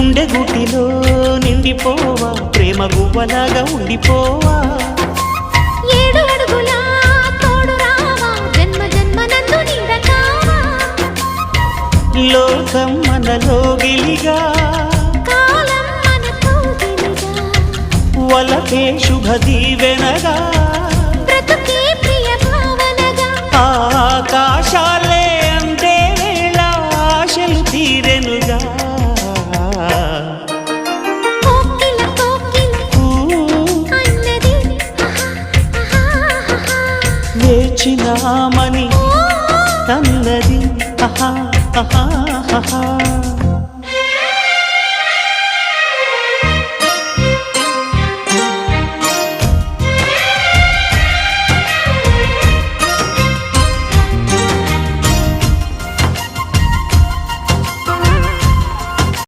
గుండె గుటిలో నిండిపోవా ప్రేమ గువ్వలాగా ఉండిపోవా 7 అడుగుల తోడు రావా జన్మ జన్మ నందు నీడకావా లోకం మనలో గిలిగా కాలం మనతో గిలిగా వలకే శుభ దీవెనగా బ్రతుకే ప్రియ భావనగా ఆకాశాలే అందే వేళ ఆశలు తీరెనుగా కోకిల అన్నది వేచినామని అన్నది